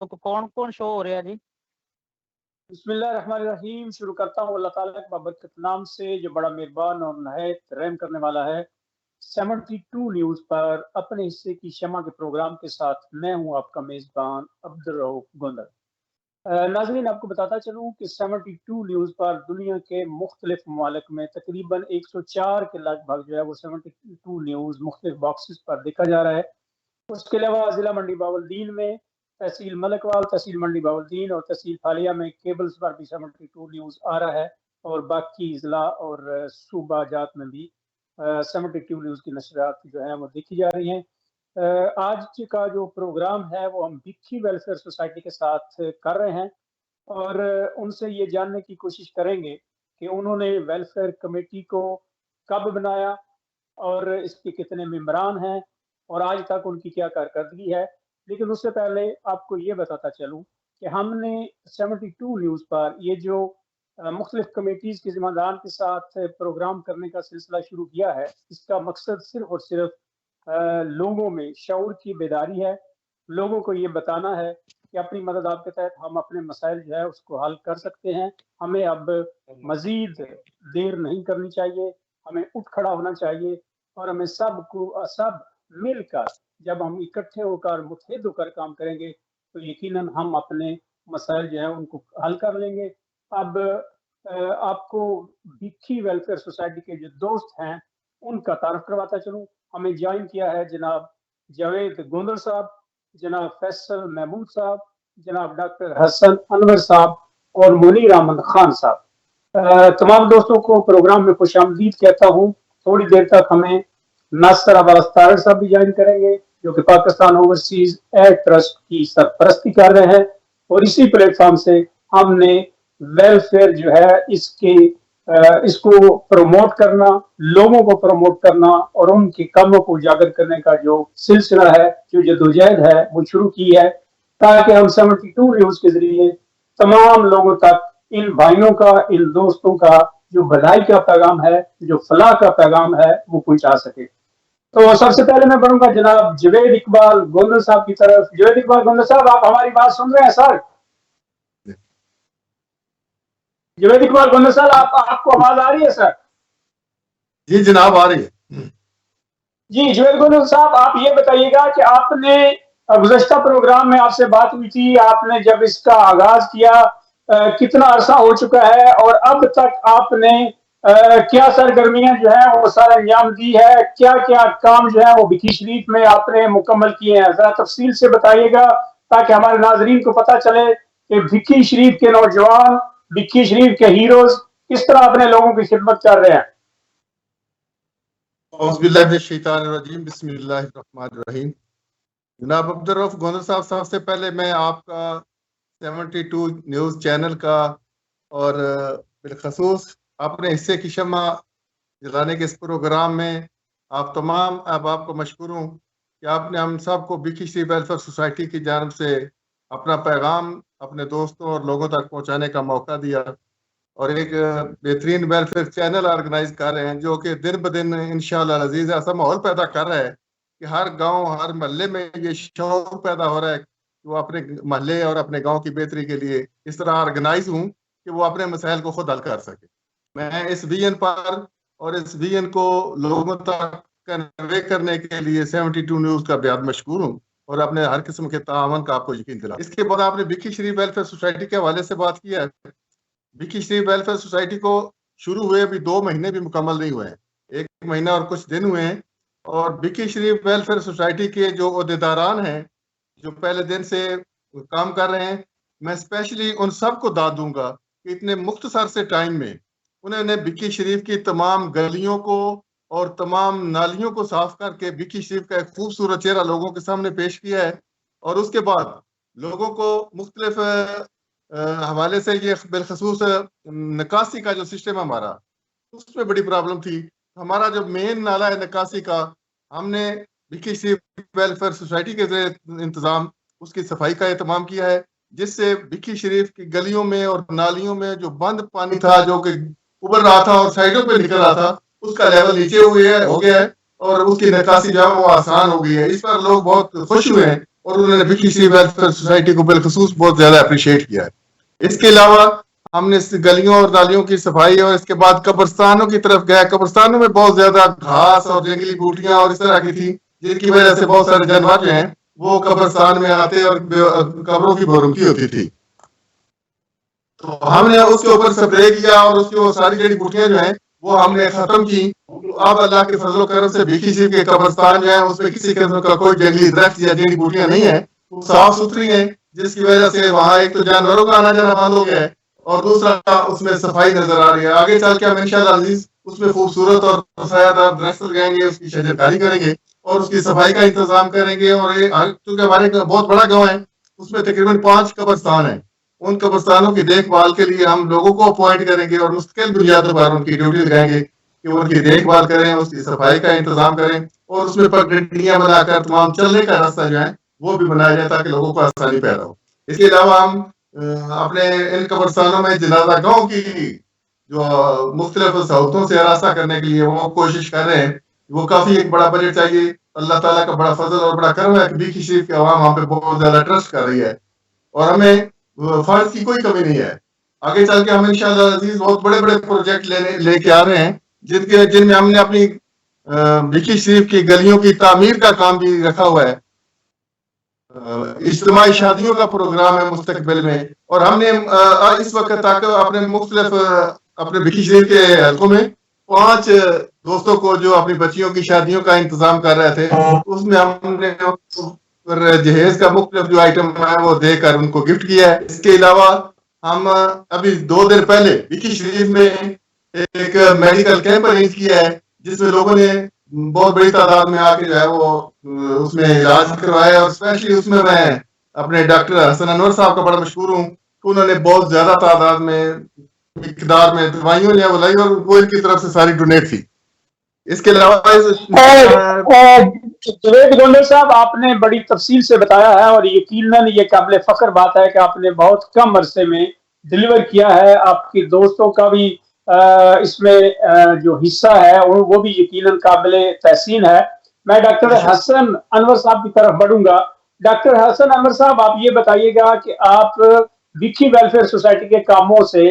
तो कौन कौन शो हो रहा है जी? बिस्मिल्लाहिर्रहमानिर्रहीम। शुरू करता हूँ अल्लाह ताला के बाबरकत नाम से जो बड़ा मेहरबान और नहायत रहम करने वाला है। 72 न्यूज़ पर अपने हिस्से की शमा के प्रोग्राम के साथ मैं हूँ आपका मेज़बान अब्दुल रऊफ गोंदल। नाज़रीन, आपको बताता चलूँ कि 72 न्यूज़ पर दुनिया के मुख्तलिफ ममालिक में तकरीबन 104 के लगभग जो है वो 72 न्यूज़ मुख्तलिफ बॉक्सेस पर देखा जा रहा है। उसके अलावा जिला मंडी बावलदीन में, तहसील मलकवाल, तहसील मंडी बावलदीन और तहसील फालिया में केबल्स पर भी 72 न्यूज़ आ रहा है और बाकी जिला और सूबा जात में भी 72 न्यूज़ की नशरियात जो है वो देखी जा रही हैं। आज का जो प्रोग्राम है वो हम भिक्खी वेलफेयर सोसाइटी के साथ कर रहे हैं और उनसे ये जानने की कोशिश करेंगे कि उन्होंने वेलफेयर कमेटी को कब बनाया और इसके कितने मेंबरान हैं और आज तक उनकी क्या कारकर्दगी है। लेकिन उससे पहले आपको ये बताता चलूँ कि हमने 72 न्यूज़ पर ये जो मुख्तलिफ कमेटीज़ के ज़िम्मेदारान के साथ प्रोग्राम करने का सिलसिला शुरू किया है, इसका मकसद सिर्फ और सिर्फ लोगों में शऊर की बेदारी है। लोगों को ये बताना है कि अपनी मदद आपके तहत हम अपने मसाइल जो है उसको हल कर सकते हैं। हमें अब मजीद देर नहीं करनी चाहिए, हमें उठ खड़ा होना चाहिए और हमें सब मिलकर जब हम इकट्ठे होकर मुत्तहिद होकर काम करेंगे तो यकीनन हम अपने मसाइल जो है उनको हल कर लेंगे। अब आपको भिक्खी वेलफेयर सोसाइटी के जो दोस्त हैं उनका तारुफ करवाता चलूँ। हमें ज्वाइन किया है जनाब जावेद गोंदल साहब, जनाब फैसल महमूद साहब, जनाब डॉक्टर हसन अनवर साहब और मुनीर अहमद खान साहब। तमाम दोस्तों को प्रोग्राम में खुशामदीद कहता हूँ। थोड़ी देर तक हमें नासिर अब्बास तारड़ साहब भी ज्वाइन करेंगे जो कि पाकिस्तान ओवरसीज एड ट्रस्ट की सरपरस्ती कर रहे हैं और इसी प्लेटफॉर्म से हमने वेलफेयर जो है इसको प्रमोट करना, लोगों को प्रमोट करना और उनके कामों को उजागर करने का जो सिलसिला है, जो जदोजहद है वो शुरू की है ताकि हम 72 न्यूज़ के जरिए तमाम लोगों तक इन भाइयों का, इन दोस्तों का जो भलाई का पैगाम है, जो फलाह का पैगाम है वो पहुंचा सके। तो सबसे पहले मैं बढ़ूंगा जनाब जवेद इकबाल गोंदल साहब की तरफ। जवेद इकबाल गोंदल साहब, आप हमारी बात सुन रहे हैं सर? जवेद इकबाल गोंदल साहब, आपको आवाज आ रही है सर? जी जनाब, आ रही है। जी जवेद गोंदल साहब, आप ये बताइएगा कि आपने गुज़श्ता प्रोग्राम में आपसे बात हुई थी, आपने जब इसका आगाज किया कितना अरसा हो चुका है और अब तक आपने क्या सरगर्मियां जो है वो सारा अंजाम दी है, क्या क्या काम जो है वो भिक्खी शरीफ में आपने मुकम्मल किए हैं, जरा तफसील से बताइएगा ताकि हमारे नाजरीन को पता चले कि भिक्खी शरीफ के नौजवान, भिक्खी शरीफ के हीरोज किस तरह अपने लोगों की खिदमत कर रहे हैं। बिस्मिल्लाहिर्रहमानिर्रहीम। जनाब अब्दुल रऊफ गोंदल साहब, सबसे पहले मैं आपका 72 न्यूज़ चैनल का और बिलखसूस अपने हिस्से की शमा जलाने के इस प्रोग्राम में आप तमाम अहबाब को मशकूर हूँ कि आपने हम सब को भिक्खी शरीफ वेलफेयर सोसाइटी की जानब से अपना पैगाम अपने दोस्तों और लोगों तक पहुँचाने का मौका दिया और एक बेहतरीन वेलफेयर चैनल ऑर्गेनाइज कर रहे हैं जो कि दिन ब दिन इंशाअल्लाह अजीज ऐसा माहौल पैदा कर रहा है कि हर गांव, हर महल्ले में ये शौर पैदा हो रहा है कि वो अपने महल्ले और अपने गांव की बेहतरी के लिए इस तरह ऑर्गेनाइज हूँ कि वो अपने मसाइल को खुद हल कर सके। मैं इस विजन पर और इस विजन को लोगों तक कन्वे करने के लिए 72 न्यूज़ का बेहद मशहूर हूँ और अपने हर किस्म के तावन का आपको यकीन दिला। इसके बाद आपने भिक्खी शरीफ वेलफेयर सोसाइटी के हवाले से बात किया है। भिक्खी शरीफ वेलफेयर सोसाइटी को शुरू हुए अभी 2 महीने भी मुकम्मल नहीं हुए हैं, 1 महीना और कुछ दिन हुए हैं और भिक्खी शरीफ वेलफेयर सोसाइटी के जो ओहदेदारान हैं जो पहले दिन से काम कर रहे हैं, मैं स्पेशली उन सब को दाद दूंगा कि इतने मुख्तसर से टाइम में उन्होंने भिक्खी शरीफ की तमाम गलियों को और तमाम नालियों को साफ करके भिक्खी शरीफ का एक खूबसूरत चेहरा लोगों के सामने पेश किया है और उसके बाद लोगों को मुख्तलिफ हवाले से ये बिलखसूस निकासी का जो सिस्टम है हमारा, उसमें बड़ी प्रॉब्लम थी। हमारा जो मेन नाला है निकासी का, हमने भिक्खी शरीफ वेलफेयर सोसाइटी के इंतजाम उसकी सफाई का एहतमाम किया है جس سے بھکی شریف کی گلیوں میں اور نالیوں میں جو بند پانی تھا جو کہ ابل رہا تھا اور سائڈوں پہ نکل رہا تھا اس کا لیول نیچے ہو گیا ہے اور اس کی نکاسی جو ہے وہ آسان ہو گئی ہے. اس پر لوگ بہت خوش ہوئے ہیں اور انہوں نے بھکی شریف ویلفیئر سوسائٹی کو بالخصوص بہت زیادہ اپریشیٹ کیا ہے. اس کے علاوہ ہم نے گلیوں اور نالیوں کی صفائی اور اس کے بعد قبرستانوں کی طرف گیا. قبرستانوں میں بہت زیادہ گھاس اور جنگلی بوٹیاں اور اس طرح کی تھی جن کی وجہ سے بہت سارے جانور جو ہیں وہ قبرستان میں آتے اور قبروں کی بورمکی ہوتی تھی. تو ہم نے اس کے اوپر سپرے کیا اور اس کی وہ ساری جڑی بوٹیاں جو ہیں وہ ہم نے ختم کی. اب اللہ کے فضل و کرم سے بھکی شریف کے قبرستان جو ہے اس میں کسی قسم کا کوئی جنگلی درخت یا جڑی بوٹیاں نہیں ہیں, وہ صاف ستھری ہیں, جس کی وجہ سے وہاں ایک تو جانوروں کا آنا جانا بند ہو گیا ہے اور دوسرا اس میں صفائی نظر آ رہی ہے. آگے چل کے ہم انشاءاللہ عزیز اس میں خوبصورت اور سایہ دار درخت لگائیں گے, اس کی شجرکاری کریں گے اور اس کی صفائی کا انتظام کریں گے. اور چونکہ ہمارے بہت بڑا گاؤں ہے اس میں تقریباً 5 قبرستان ہیں, ان قبرستانوں کی دیکھ بھال کے لیے ہم لوگوں کو اپوائنٹ کریں گے اور مستقل بنیادوں پر ان کی ڈیوٹی لگائیں گے کہ ان کی دیکھ بھال کریں, اس کی صفائی کا انتظام کریں اور اس میں پگڈنڈیاں بنا کر تمام چلنے کا راستہ جو ہے وہ بھی بنایا جائے تاکہ لوگوں کو آسانی پیدا ہو. اس کے علاوہ ہم اپنے ان قبرستانوں میں جنازہ گاؤں کی جو مختلف سہولتوں سے راستہ کرنے کے لیے وہ کوشش کر رہے ہیں. وہ کافی ایک بڑا بجٹ چاہیے. اللہ تعالیٰ کا بڑا فضل اور بڑا کرم ہے کہ بھکی شریف کی عوام وہاں پہ بہت زیادہ ٹرسٹ کر رہی ہے اور ہمیں فنڈ کی کوئی کمی نہیں ہے. آگے چل کے ہم انشاءاللہ عزیز بہت بڑے بڑے پروجیکٹ لے کے آ رہے ہیں جن میں ہم نے اپنی بھکی شریف کی گلیوں کی تعمیر کا کام بھی رکھا ہوا ہے. اجتماعی شادیوں کا پروگرام ہے مستقبل میں اور ہم نے اس وقت تک اپنے مختلف اپنے بھکی شریف کے حلقوں میں 5 دوستوں کو جو اپنی بچیوں کی شادیوں کا انتظام کر رہے تھے اس میں ہم نے جہیز کا مختلف جو آئٹم ہے وہ دے کر ان کو گفٹ کیا ہے. اس کے علاوہ ہم ابھی 2 دن پہلے بھکی شریف میں ایک میڈیکل کیمپ ارینج کیا ہے جس میں لوگوں نے بہت بڑی تعداد میں آ کے جو ہے وہ اس میں علاج کروایا اور اسپیشلی اس میں اپنے ڈاکٹر حسن انور صاحب کا بڑا مشہور ہوں کہ انہوں نے بہت زیادہ تعداد میں مقدار میں دوائیوں نے وہ لائی اور وہ ان کی طرف سے ساری ڈونیٹ تھی. اس کے علاوہ جوید گونڈر صاحب آپ نے بڑی تفصیل سے بتایا ہے اور یقیناً یہ قابل فخر بات ہے کہ آپ نے بہت کم عرصے میں ڈلیور کیا ہے. آپ کے دوستوں کا بھی اس میں جو حصہ ہے وہ بھی یقیناً قابل تحسین ہے. میں ڈاکٹر حسن انور صاحب کی طرف بڑھوں گا. ڈاکٹر حسن انور صاحب آپ یہ بتائیے گا کہ آپ بھکی ویلفیئر سوسائٹی کے کاموں سے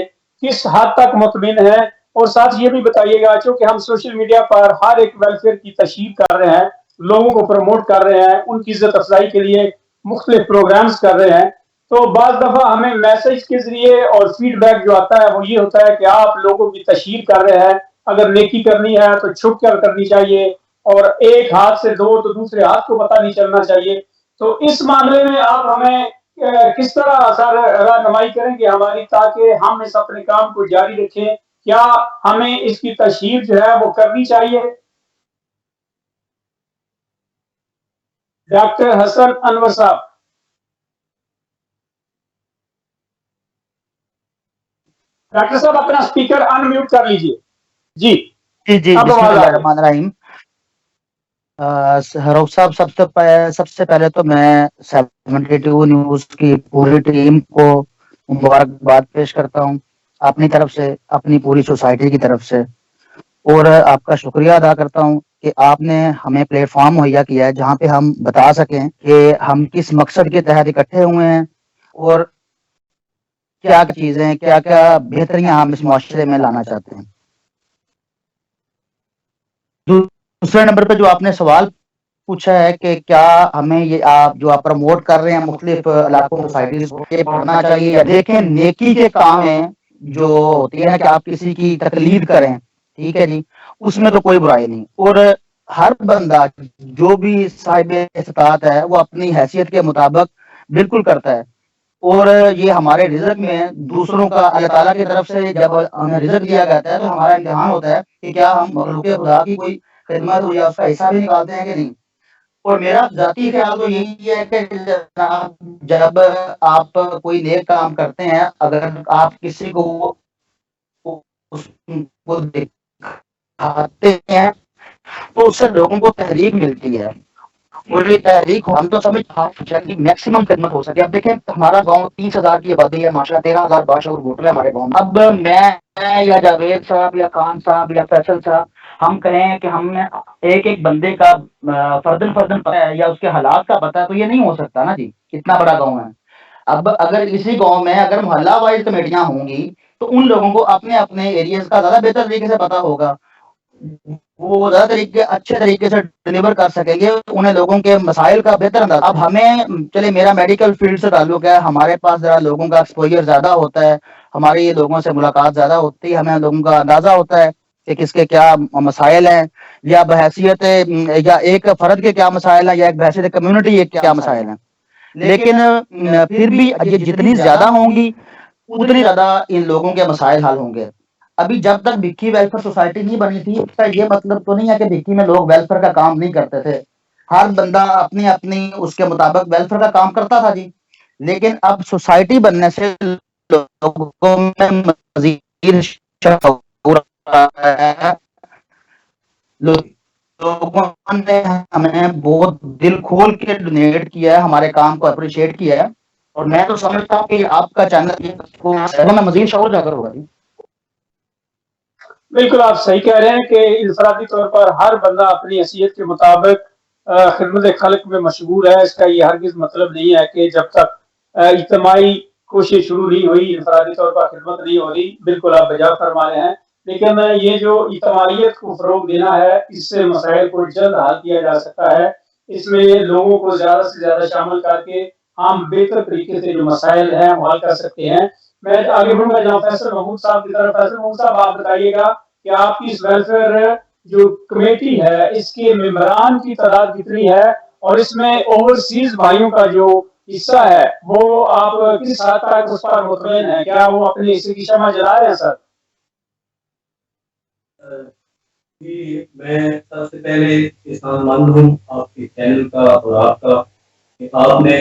کس حد تک مطمئن ہیں اور ساتھ یہ بھی بتائیے گا چونکہ ہم سوشل میڈیا پر ہر ایک ویلفیئر کی تشہیر کر رہے ہیں, لوگوں کو پروموٹ کر رہے ہیں, ان کی عزت افزائی کے لیے مختلف پروگرامز کر رہے ہیں, تو بعض دفعہ ہمیں میسج کے ذریعے اور فیڈ بیک جو آتا ہے وہ یہ ہوتا ہے کہ آپ لوگوں کی تشہیر کر رہے ہیں, اگر نیکی کرنی ہے تو چھپ کر کرنی چاہیے اور ایک ہاتھ سے دو تو دوسرے ہاتھ کو پتہ نہیں چلنا چاہیے. تو اس معاملے میں آپ ہمیں کس طرح رہنمائی کریں گے ہماری تاکہ ہم اس اپنے کام کو جاری رکھیں؟ کیا ہمیں اس کی تشہیر جو ہے وہ کرنی چاہیے؟ ڈاکٹر حسن انور صاحب. ڈاکٹر صاحب اپنا سپیکر ان میوٹ کر لیجئے. جی جی بسم اللہ الرحمن الرحیم. روف صاحب سب سے پہلے تو میں 72 نیوز کی پوری ٹیم کو مبارکباد پیش کرتا ہوں اپنی طرف سے, اپنی پوری سوسائٹی کی طرف سے, اور آپ کا شکریہ ادا کرتا ہوں کہ آپ نے ہمیں پلیٹ فارم مہیا کیا ہے جہاں پہ ہم بتا سکیں کہ ہم کس مقصد کے تحت اکٹھے ہوئے ہیں اور کیا چیزیں, کیا کیا بہتریاں ہم اس معاشرے میں لانا چاہتے ہیں. دوسرے نمبر پہ جو آپ نے سوال پوچھا ہے کہ کیا ہمیں یہ آپ جو آپ پروموٹ کر رہے ہیں مختلف علاقوں سوسائٹیز کو یہ پڑھنا چاہیے یا دیکھیں نیکی کے کام ہیں جو ہوتی ہے نا کہ آپ کسی کی تقلید کریں, ٹھیک ہے جی, اس میں تو کوئی برائی نہیں, اور ہر بندہ جو بھی صاحب استطاعت ہے وہ اپنی حیثیت کے مطابق بالکل کرتا ہے. اور یہ ہمارے رزق میں دوسروں کا اللہ تعالیٰ کی طرف سے جب ہمیں رزق دیا جاتا ہے تو ہمارا امتحان ہوتا ہے کہ کیا ہم مخلوق خدا کی کوئی خدمت ہو یا اس کا حصہ بھی نکالتے ہیں کہ نہیں. اور میرا ذاتی خیال تو یہی ہے کہ جب آپ کوئی نیک کام کرتے ہیں, اگر آپ کسی کو دکھاتے ہیں تو اس سے لوگوں کو تحریک ملتی ہے पूरी तहरीक हो, हम तो समझ कि मैक्सिमम खिदमत हो सके। अब देखें हमारा गांव 30,000 की आबादी है माशा, 13,000 बाशऊर वोटर है हमारे गांव में। अब मैं या जावेद साहब या खान साहब या फैसल साहब हम कहें कि हमने एक एक बंदे का फर्दन फर्दन पता है या उसके हालात का पता है, तो ये नहीं हो सकता ना जी, इतना बड़ा गाँव है। अब अगर इसी गाँव में अगर मोहल्ला वाइज कमेटियां होंगी तो उन लोगों को अपने अपने एरियाज का ज्यादा बेहतर तरीके से पता होगा, वो ज्यादा तरीके अच्छे तरीके से डिलीवर कर सकेंगे, उन्हें लोगों के मसाइल का बेहतर अंदाजा। अब हमें चले मेरा मेडिकल फील्ड से ताल्लुक है, हमारे पास जरा लोगों का एक्सपोजर ज्यादा होता है, हमारी ये लोगों से मुलाकात ज्यादा होती है, हमें लोगों का अंदाजा होता है कि किसके क्या मसाइल हैं, या बहैसियत या एक फर्द के क्या मसाइल हैं, या एक बहैसियत कम्युनिटी के क्या मसाइल हैं। लेकिन फिर भी ये जितनी ज्यादा होंगी उतनी ज्यादा इन लोगों के मसाइल हल होंगे। अभी जब तक भिक्की वेलफेयर सोसाइटी नहीं बनी थी, उसका ये मतलब तो नहीं है कि भिक्की में लोग वेलफेयर का काम नहीं करते थे। हर बंदा अपनी अपनी उसके मुताबिक वेलफेयर का काम करता था जी। लेकिन अब सोसाइटी बनने से लोगों में मजीद शऊर आया है, लोगों ने हमें बहुत दिल खोल के डोनेट किया है, हमारे काम को अप्रिशिएट किया है, और मैं तो समझता हूँ कि आपका चैनल में मजीद शऊर जाकर होगा जी। बिल्कुल आप सही कह रहे हैं कि इंफरादी तौर पर हर बंदा अपनी हैसियत के मुताबिक खिदमत खल्क में मशगूल है। इसका ये हरगिज मतलब नहीं है कि जब तक इज्तिमाई कोशिश शुरू नहीं हुई इंफरादी तौर पर खिदमत नहीं हो रही। बिल्कुल आप बजा फरमा रहे हैं, लेकिन ये जो इज्तिमाइयत को फरोग देना है, इससे मसाइल को जल्द हल किया जा सकता है। इसमें लोगों को ज्यादा से ज्यादा शामिल करके हम बेहतर तरीके से जो मसाइल हैं वो हल कर सकते हैं। मैं आगे बढ़ूंगा जनाब फैसल महमूद साहब की तरफ। फैसल महमूद साहब आप बताइएगा कि आपकी इस वेलफेयर जो कमेटी है इसके मेंबरान की तादाद कितनी है, और इसमें ओवरसीज भाइयों का जो हिस्सा है वो आप किस हद तक उस पर मुतमईन है? क्या वो अपने हिस्से की क्षमा जला रहे हैं सर? मैं सबसे पहले एहसानमंद हूँ आपके चैनल का और आपका कि आपने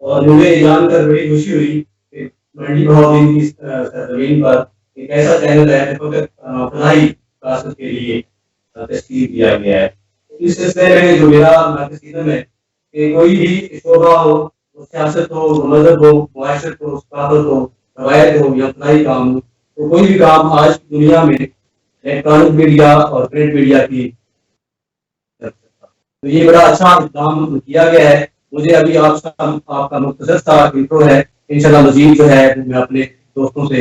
और मुझे जानकर बड़ी खुशी हुई कि मंडी भाव की जमीन पर एक ऐसा चैनल है जो फलाही कासत के लिए तश्कील किया गया है। इस सिलसिले में जो मेरा मकसद है कि कोई भी शोबा हो, सियासत हो, मजहब हो, मुआशरत हो, सकाफत हो, रवायत हो या फलाही काम हो, तो कोई भी काम आज दुनिया में इलेक्ट्रॉनिक मीडिया और प्रिंट मीडिया की, तो ये बड़ा अच्छा काम किया गया है। मुझे अभी आपका मुख्तसर सा इंट्रो है, इंशाल्लाह मजीद जो है मैं अपने दोस्तों से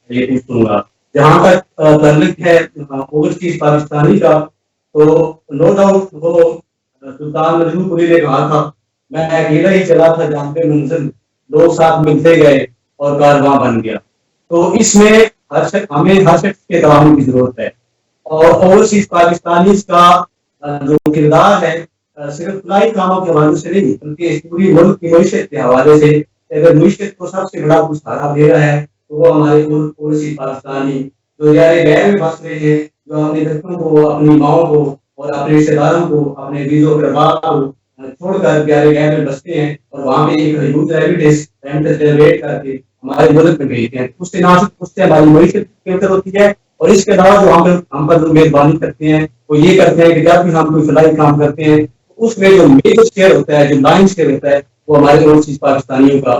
ये पूछूंगा। जहाँ तक ताल्लुक है ओवरसीज पाकिस्तानी का, तो नो डाउट वो सुल्तान मजनूपुरी ने कहा था मैं अकेला ही चला था जहाँ पे मंजिल, लोग साथ मिलते गए और कारवां बन गया। तो इसमें हमें हर शख्स के ताउन की जरूरत है, और ओवरसीज पाकिस्तानी का जो किरदार है सिर्फ फलाई कामों के हवाले से नहीं बल्कि इस पूरी मुल्क की मईशत के हवाले से, अगर मईशत को सबसे बड़ा कुछ सहारा दे रहा है तो वो हमारे ओवरसीज पाकिस्तानी जो यारे गैर में बस रहे हैं, जो अपने बच्चों को, अपनी माओ को और अपने रिश्तेदारों को, अपने बीजों परिवार को छोड़कर प्यारे गैर में बसते हैं और वहाँ पे एक यूथ रेमिटेंस जनरेट करके हमारे मुल्क में भेजते हैं। उससे हमारी मईशत बेहतर होती है। और इसके अलावा जो हम पर जो मेजबानी करते हैं वो ये करते हैं कि जब भी हम कोई फलाई काम करते हैं उसमें जो मेजर शेयर होता है, जो लाइन शेयर होता है, वो हमारे ओवरसीज पाकिस्तानी का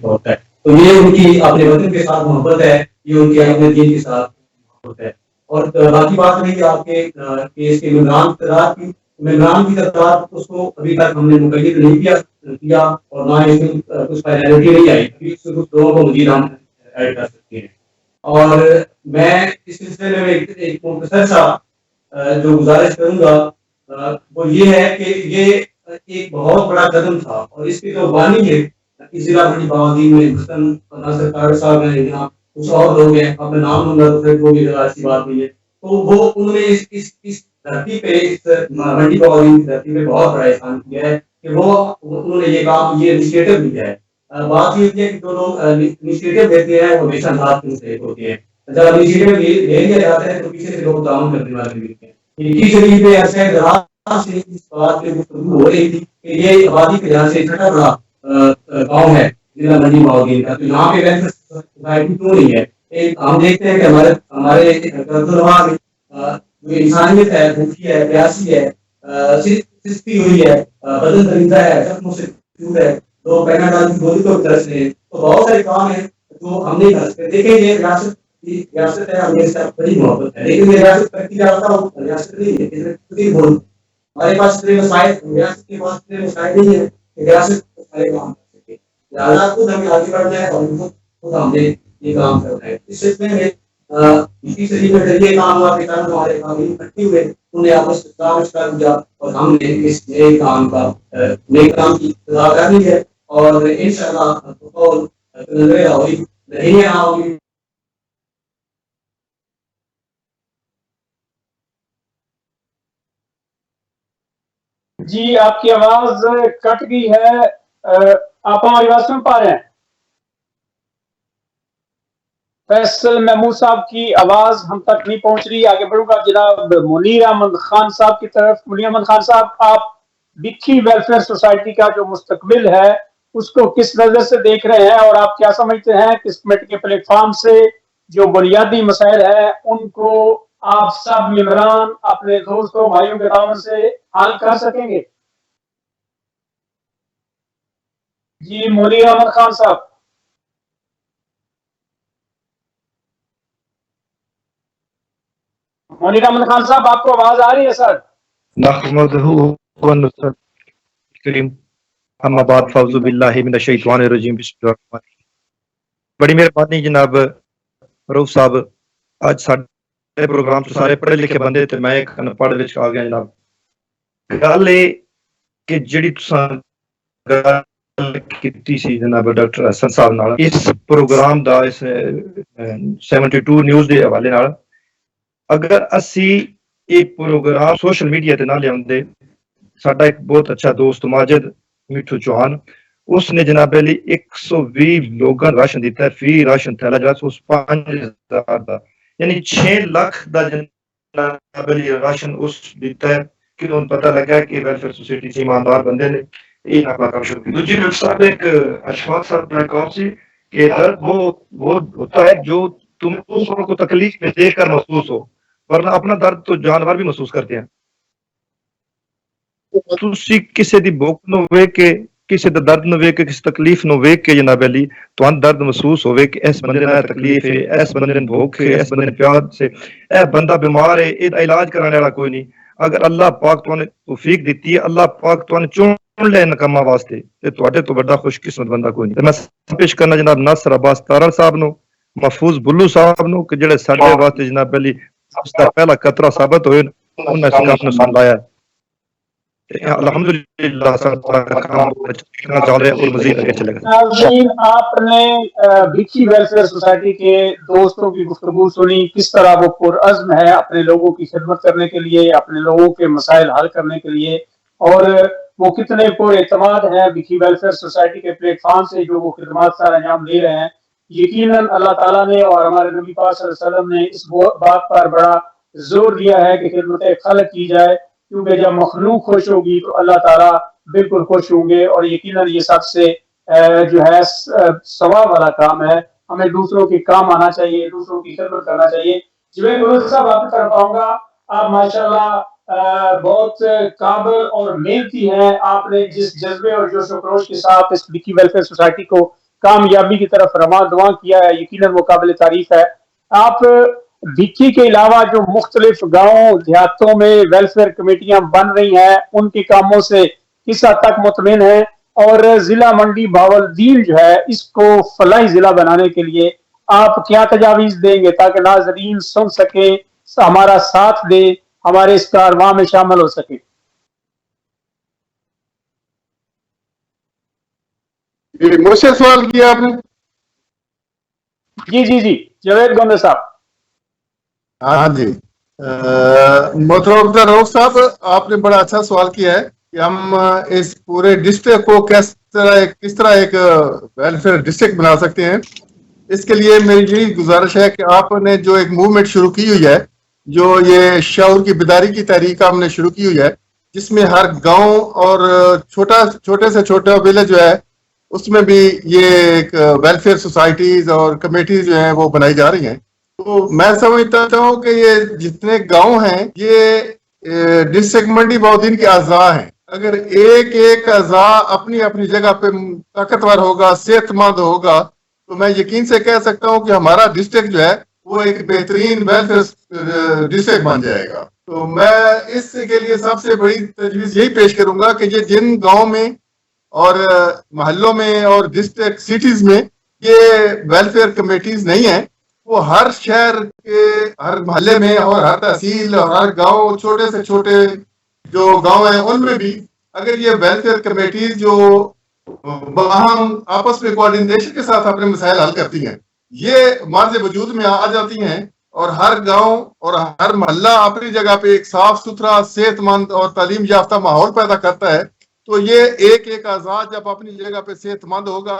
होता है। तो ये उनकी अपने वतन के साथ मोहब्बत है, ये उनकी अपने दीन के साथ मोहब्बत है। और बाकी बात रही आपके केस के मेम्बरान की तादाद उसको अभी तक हमने मुकय्यद नहीं किया और ना इसमें कुछ फाइनलिटी नहीं आई, अभी कुछ लोगों को मजीद हम ऐड कर सकते हैं। और मैं इस सिलसिले में एक मुख्तसर सा जो गुजारिश करूंगा वो ये है कि ये एक बहुत बड़ा कदम था, और इसकी जो बानी है इस जिला मंडी बावदीन में नासिर कारक साहब हैं, यहाँ कुछ और लोग हैं, अपने नाम लूंगा तो फिर वो भी अच्छी बात नहीं है। तो वो उन्होंने इस धरती पे, इस मंडी बावदीन की धरती पे बहुत बड़ा एहसान किया है कि वो उन्होंने ये काम, ये इनिशिएटिव लिया है। बात ये है कि जो लोग इनिशिएटिव लेते हैं वो हमेशा साथ में होते हैं। जब इनिशिएटिव ले लिया जाता है तो पीछे से लोग ताउन करने वाले मिलते हैं। इक्कीस जमीन पे ऐसे से इस बात पे गुफ्तगू हो रही थी कि ये आबादी के लिहाज से छठा बड़ा गाँव है ضلع منڈی بہاولدین کا. تو یہاں پہ ویلفیئر سوسائٹی کیوں نہیں ہے؟ ہم دیکھتے ہیں کہ ہمارے جو انسانیت ہے، بھوکی ہے، پیاسی ہے، سستی ہوئی ہے، بدن خریدا ہے، زخموں سے چور ہے، لوگ پیناڈول کی گولی کو ترس رہے ہیں. تو بہت سارے کام ہیں جو ہم نہیں کر سکتے. دیکھیں یہ ریاست ہے، ہمیں اس کا بڑی محبت ہے، لیکن یہ ریاست ترقی یافتہ ریاست نہیں ہے. ہمارے پاس اتنے مسائل، ریاست کے پاس اتنے مسائل نہیں ہے کہ ریاست سارے کام کر سکے. لہٰذا خود ہمیں آگے بڑھنا ہے اور خود ہم نے یہ کام کرنا ہے. اس سلسلے میں اسی صدی میں ذریعے کام ہوا کہ ہمارے قابل اکٹھے ہوئے، انہیں آپس میں کام کر دیا اور ہم نے اس نئے کام کی ابتدا کر لی ہے. اور انشاءاللہ ہوگی. جی آپ کی آواز کٹ گئی ہے. آپ ہماری آواز سن پا رہے ہیں؟ فیصل محمود صاحب کی آواز ہم تک نہیں پہنچ رہی. آگے بڑھوں گا جناب منیر احمد خان صاحب کی طرف. منیر احمد خان صاحب، آپ بکھی ویلفیئر سوسائٹی کا جو مستقبل ہے اس کو کس نظر سے دیکھ رہے ہیں، اور آپ کیا سمجھتے ہیں کہ اس کمیٹی کے پلیٹ فارم سے جو بنیادی مسائل ہیں ان کو آپ سب ممبران اپنے دوستوں بھائیوں کے تعاون سے حل کر سکیں گے؟ جی منیر احمد خان صاحب. منیر احمد خان صاحب آپ کو آواز آ رہی ہے سر؟ نحمده ونصلي کریم. اما بعد فاعوذ باللہ من الشیطان الرجیم. بسم اللہ الرحمن الرحیم. بڑی مہربانی جناب روف صاحب. اج سارے پروگرام تو سارے پڑھے لکھے بندے تے میں ایک پڑھ وچ آ گیا جناب. گل ہے کہ جڑی تساں گل کیتی سی جناب ڈاکٹر حسن صاحب نال اس پروگرام دا، اس 72 نیوز دے حوالے نال، اگر اسی ایک پروگرام سوشل میڈیا تے نہ لیاندے، ساڈا ایک بہت اچھا دوست ماجد میٹھو چوہان، اس نے جناب علی 120 لوگاں راشن دیتا ہے. فی راشن تھیلا جو 5000 دا، یعنی 6 لاکھ دا جناب علی راشن اس دیتا ہے. کہ انہوں پتہ لگا کہ ویلفیئر سوسائٹی سے ایماندار بندے نے یہ نہ کام شروع کیا. دوسری صاحب ایک اشفاق صاحب نے کہا سی کہ درد وہ ہوتا ہے جو تم دوسروں کو تکلیف میں دیکھ کر محسوس ہو، ورنہ اپنا درد تو جانور بھی محسوس کرتے ہیں. تسی کسی دی بھوک نو ویکھ کے، کسی دا درد نو ویکھ کے، کسی تکلیف نو ویکھ کے جناب علی تہاڈا درد محسوس ہوے کہ اس بندے نال تکلیف ہے، اس بندے نوں بھوک ہے، اس بندے نے پیاس سے، اے بندہ بیمار ہے، اے علاج کرانے والا کوئی نہیں. اگر اللہ پاک توانے توفیق دیتی ہے، اللہ پاک توانے چن لے نکما واسطے، تے تواڈے تو بڑا خوش قسمت بندہ کوئی نہیں. میں پیش کرنا جناب ناصر عباس تارڑ صاحب نو، محفوظ بلو صاحب نو، کہ جڑے ساڈے واسطے جناب علی اس دا پہلا قطرہ ثابت ہوئے، انہاں اس کام نوں سنبھایا ہے. الحمدللہ کام چل رہا ہے اور مزید آگے چلے گا. ناظرین، آپ نے بکھی ویلفیئر سوسائٹی کے دوستوں کی گفتگو سنی، کس طرح وہ پرعزم ہے اپنے لوگوں کی خدمت کرنے کے لیے، اپنے لوگوں کے مسائل حل کرنے کے لیے، اور وہ کتنے پر اعتماد ہیں بکھی ویلفیئر سوسائٹی کے پلیٹ فارم سے جو وہ خدمات سر انجام دے رہے ہیں. یقیناً اللہ تعالیٰ نے اور ہمارے نبی پاک صلی اللہ علیہ وسلم نے اس بات پر بڑا زور دیا ہے کہ خدمت خلق کی جائے، کیونکہ جب مخلوق خوش ہوگی تو اللہ تعالیٰ بالکل خوش ہوں گے. اور یقیناً یہ سب سے جو ہے ثواب والا کام ہے. ہمیں دوسروں کے کام آنا چاہیے، دوسروں کی خدمت کرنا چاہیے. جوید گل صاحب آپ کر پاؤں گا، آپ ماشاءاللہ بہت قابل اور محنتی ہیں. آپ نے جس جذبے اور جوش و خروش کے ساتھ اس بکھی ویلفیئر سوسائٹی کو کامیابی کی طرف رواں دواں کیا ہے، یقیناً وہ قابل تعریف ہے. آپ بکھی کے علاوہ جو مختلف گاؤں دیہاتوں میں ویلفیئر کمیٹیاں بن رہی ہیں، ان کے کاموں سے کس حد تک مطمئن ہیں، اور ضلع منڈی بہاولدین جو ہے اس کو فلاحی ضلع بنانے کے لیے آپ کیا تجاویز دیں گے تاکہ ناظرین سن سکیں، ہمارا ساتھ دیں، ہمارے اس کارواں میں شامل ہو سکیں؟ مجھ سے سوال کیا آپ نے؟ جی جاوید گوندے صاحب. ہاں جی، محترم روف صاحب، آپ نے بڑا اچھا سوال کیا ہے کہ ہم اس پورے ڈسٹرکٹ کو کس طرح ایک ویلفیئر ڈسٹرکٹ بنا سکتے ہیں. اس کے لیے میری یہی گزارش ہے کہ آپ نے جو ایک موومنٹ شروع کی ہوئی ہے، جو یہ شعور کی بیداری کی تحریک ہم نے شروع کی ہوئی ہے، جس میں ہر گاؤں اور چھوٹے سے چھوٹا ولیج جو ہے اس میں بھی یہ ایک ویلفیئر سوسائٹیز اور کمیٹیز جو ہیں وہ بنائی جا رہی ہیں. تو میں سمجھتا ہوں کہ یہ جتنے گاؤں ہیں یہ ڈسٹرکٹ منڈی بہودین کے اعضاء ہیں. اگر ایک ایک اعضاء اپنی اپنی جگہ پہ طاقتور ہوگا، صحت مند ہوگا، تو میں یقین سے کہہ سکتا ہوں کہ ہمارا ڈسٹرکٹ جو ہے وہ ایک بہترین ویلفیئر ڈسٹرکٹ بن جائے گا. تو میں اس کے لیے سب سے بڑی تجویز یہی پیش کروں گا کہ یہ جن گاؤں میں اور محلوں میں اور ڈسٹرکٹ سٹیز میں یہ ویلفیئر کمیٹیز نہیں ہیں، وہ ہر شہر کے ہر محلے میں اور ہر تحصیل اور ہر گاؤں، چھوٹے سے چھوٹے جو گاؤں ہیں ان میں بھی اگر یہ ویلفیئر کمیٹیز جو باہم آپس میں کوارڈینیشن کے ساتھ اپنے مسائل حل کرتی ہیں، یہ مارج وجود میں آ جاتی ہیں اور ہر گاؤں اور ہر محلہ اپنی جگہ پہ ایک صاف ستھرا، صحت مند اور تعلیم یافتہ ماحول پیدا کرتا ہے، تو یہ ایک ایک آزاد جب اپنی جگہ پہ صحت مند ہوگا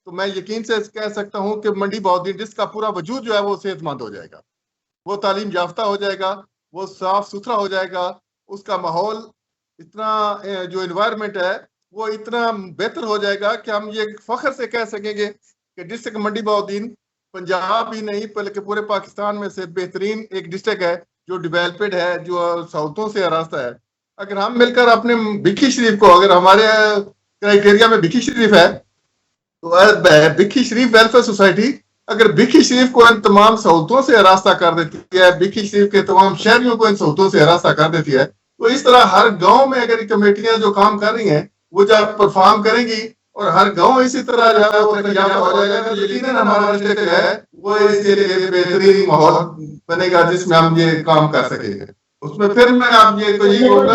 تو میں یقین سے کہہ سکتا ہوں کہ منڈی بہودین ڈسٹرکٹ کا پورا وجود جو ہے وہ صحت مند ہو جائے گا، وہ تعلیم یافتہ ہو جائے گا، وہ صاف ستھرا ہو جائے گا، اس کا ماحول اتنا جو انوائرمنٹ ہے وہ اتنا بہتر ہو جائے گا کہ ہم یہ فخر سے کہہ سکیں گے کہ ڈسٹرکٹ منڈی بہودین پنجاب ہی نہیں بلکہ پورے پاکستان میں سے بہترین ایک ڈسٹرکٹ ہے جو ڈیولپڈ ہے، جو سہولتوں سے آراستہ ہے. اگر ہم مل کر اپنے بکھی شریف کو، اگر ہمارے کرائٹیریا میں بکھی شریف ہے تو بکھی شریف ویلفیئر سوسائٹی اگر بکھی شریف کو ان تمام سہولتوں سے آراستہ کر دیتی ہے، بکھی شریف کے تمام شہریوں کو ان سہولتوں سے آراستہ کر دیتی ہے، تو اس طرح ہر گاؤں میں اگر کمیٹیاں جو کام کر رہی ہیں وہ جب پرفارم کریں گی اور ہر گاؤں اسی طرح جو ہے وہ تیار ہو جائے گا، تو یقیناً ہمارا ڈسٹرکٹ جو ہے وہ اس کے لیے بہترین ماحول بنے گا جس میں ہم یہ کام کر سکیں گے. اس میں پھر میں آپ یہ کو یہ بولوں گا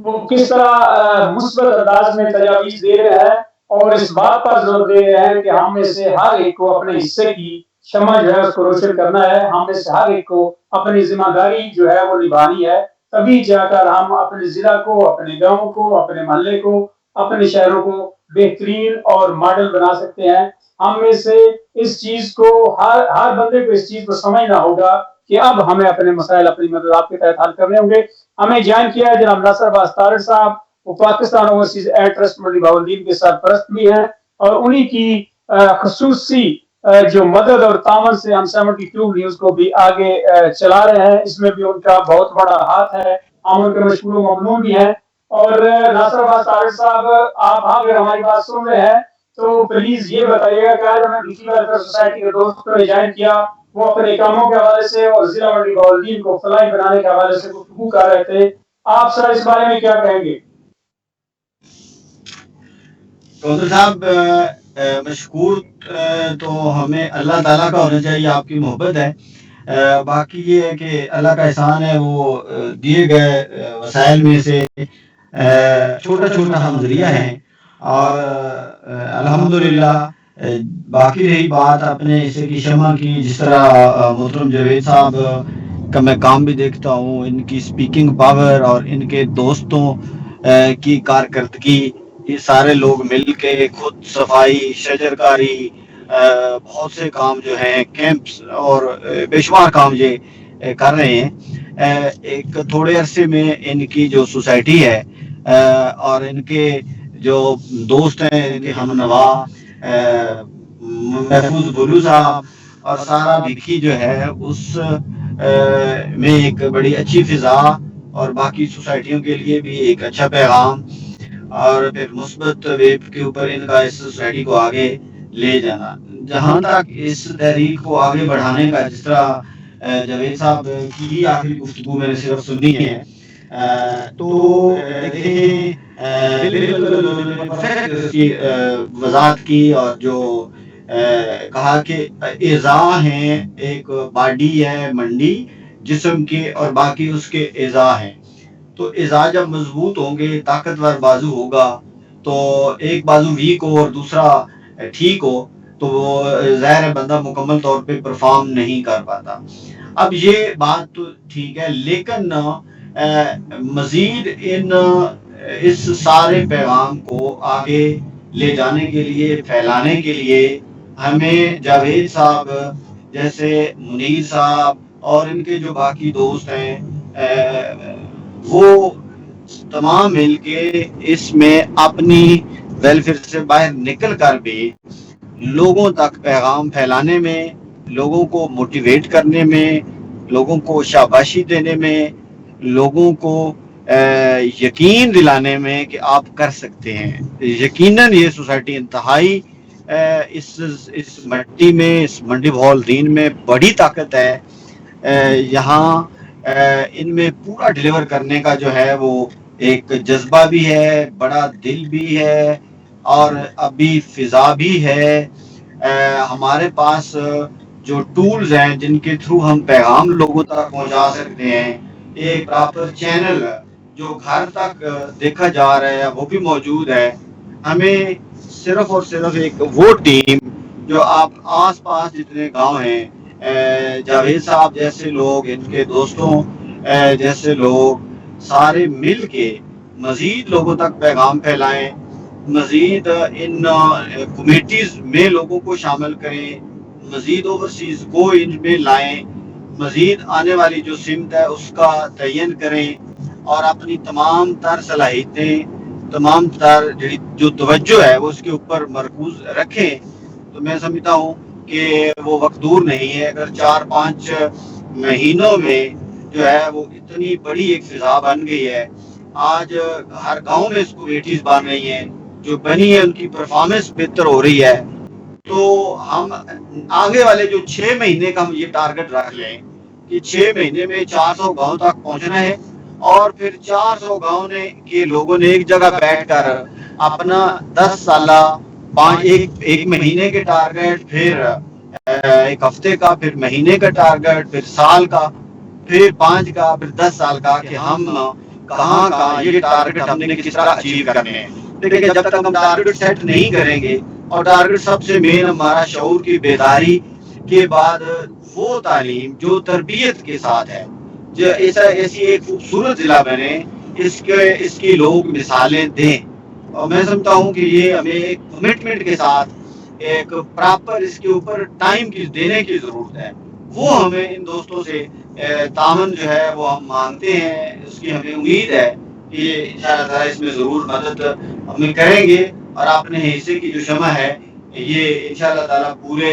وہ کس طرح مثبت انداز میں تجاویز دے رہے ہیں اور اس بات پر زور دے رہے ہیں کہ ہم میں سے ہر ایک کو اپنے حصے کی شمع جو ہے اس کو روشن کرنا ہے، ہم میں سے ہر ایک کو اپنی ذمہ داری جو ہے وہ نبھانی ہے، تبھی جا کر ہم اپنے ضلع کو، اپنے گاؤں کو، اپنے محلے کو، اپنے شہروں کو بہترین اور ماڈل بنا سکتے ہیں. ہم میں سے اس چیز کو ہر بندے کو اس چیز کو سمجھنا ہوگا کہ اب ہمیں اپنے مسائل اپنی مدد کے تحت حل کرنے ہوں گے. ہمیں جوائن کیا ہے جناب ناصر عباس طارق صاحب، وہ پاکستان اوورسیز ایڈ ٹرسٹ منڈی بہودین کے سرپرست بھی ہیں اور انہی کی خصوصی جو مدد اور تعاون سے ہم 72 نیوز کو بھی آگے چلا رہے ہیں، اس میں بھی ان کا بہت بڑا ہاتھ ہے، ہم ان کے مشکور و ممنون بھی ہیں. اور ناصر عباس طارق صاحب، آپ اگر ہماری بات سن رہے ہیں تو پلیز یہ بتائیے گا کہ آج ہمیں بی ویلفیئر سوسائٹی کے دوستوں نے جوائن کیا، وہ اپنے کاموں کے حوالے سے اور ضلع منڈی بہودین کو فلاحی بنانے کے حوالے سے گفتگو کر رہے تھے. آپ سر اس بارے میں کیا کہیں گے؟ قادر صاحب مشکور تو ہمیں اللہ تعالیٰ کا ہونا چاہیے، آپ کی محبت ہے. باقی یہ ہے کہ اللہ کا احسان ہے، وہ دیے گئے وسائل میں سے چھوٹا چھوٹا ہم ذریعہ ہیں اور الحمدللہ. باقی رہی بات اپنے حصے کی شمع کی، جس طرح محترم جاوید صاحب کا میں کام بھی دیکھتا ہوں، ان کی سپیکنگ پاور اور ان کے دوستوں کی کارکردگی، یہ سارے لوگ مل کے خود صفائی، شجرکاری، بہت سے کام جو ہیں، کیمپس اور بے شمار کام یہ کر رہے ہیں. ایک تھوڑے عرصے میں ان کی جو سوسائٹی ہے اور ان کے جو دوست ہیں، ان کے ہم نوا محفوظ بلو صاحب اور سارا بکھی جو ہے، اس میں ایک بڑی اچھی فضا اور باقی سوسائٹیوں کے لیے بھی ایک اچھا پیغام اور پھر مثبت ویب کے اوپر ان کا اس سوسائٹی کو آگے لے جانا. جہاں تک اس تحریک کو آگے بڑھانے کا، جس طرح جاوید صاحب کی آخری گفتگو میں نے صرف سنی ہے، تو دیکھیں بالکل پرفیکٹ اس کی وضاحت کی اور جو کہا کہ اعضاء ہیں، ایک باڈی ہے منڈی جسم کے اور باقی اس کے اعضاء ہیں. تو اعضاء جب مضبوط ہوں گے، طاقتور بازو ہوگا، تو ایک بازو ویک ہو اور دوسرا ٹھیک ہو تو وہ ظاہر بندہ مکمل طور پہ پرفارم نہیں کر پاتا. اب یہ بات تو ٹھیک ہے، لیکن مزید اس سارے پیغام کو آگے لے جانے کے لیے، پھیلانے کے لیے ہمیں جاوید صاحب جیسے، منیر صاحب اور ان کے جو باقی دوست ہیں، وہ तमाम मिल के इसमें अपनी वेलफेयर से बाहर निकल कर भी लोगों तक पैगाम फैलाने में, लोगों को मोटिवेट करने में, लोगों को शाबाशी देने में, लोगों को यकीन दिलाने में कि आप कर सकते हैं। यकीनन ये सोसाइटी इंतहाई इस मट्टी में, इस मंडी बहौल दीन में बड़ी ताकत है। यहाँ इनमें पूरा डिलीवर करने का जो है वो एक जज्बा भी है, बड़ा दिल भी है और अभी फिजा भी है। हमारे पास जो टूल्स हैं जिनके थ्रू हम पैगाम लोगों तक पहुंचा सकते हैं, एक प्रॉपर चैनल जो घर तक देखा जा रहा है वो भी मौजूद है। हमें सिर्फ और सिर्फ एक वो टीम जो आप आस पास जितने गांव हैं, जावेद साहब जैसे लोग, इनके दोस्तों जैसे लोग सारे मिल के मजीद लोगों तक पैगाम फैलाएं, मजीद इन कमेटीज में लोगों को शामिल करें, मजीद ओवरसीज को इनमें लाएं, मजीद आने वाली जो सिमत है उसका तयन करें और अपनी तमाम तर सलाहियतें, तमाम तर जो तवज्जो है वो उसके ऊपर मरकूज रखें। तो मैं समझता हूँ कि वो वक्त दूर नहीं है। अगर 4-5 महीनों में जो है वो इतनी बड़ी एक फिजा बन गई है, आज हर गांव में इसको कमेटीज बन रही हैं, जो बनी है उनकी परफॉर्मेंस बेहतर हो रही है, तो हम आगे वाले जो 6 महीने का हम ये टारगेट रख लें कि 6 महीने में 400 गांव तक पहुंचना है और फिर 400 गांव के लोगों ने एक जगह बैठकर अपना 10 साल, एक महीने के टारगेट, फिर एक हफ्ते का, फिर महीने का टारगेट, फिर साल का, फिर 5 का, फिर 10 साल का, कि हम कहाँ का ये टारगेट हमने किस तरह अचीव करने हैं। देखिए, जब तक हम टारगेट सेट नहीं करेंगे, और टारगेट सबसे मेन हमारा शऊर की बेदारी के बाद वो तालीम जो तरबियत के साथ है, जो ऐसी एक खूबसूरत जिला बने, इसकी लोग मिसालें दें। और मैं समझता हूँ कि ये हमें एक कमिटमेंट के साथ एक प्रॉपर इसके ऊपर टाइम की देने की जरूरत है। वो हमें इन दोस्तों से तामन जो है वो हम मांगते हैं, उसकी हमें उम्मीद है कि ये इंशाअल्लाह इसमें जरूर मदद हमें करेंगे और अपने हिस्से की जो शमा है ये इंशाअल्लाह ताला पूरे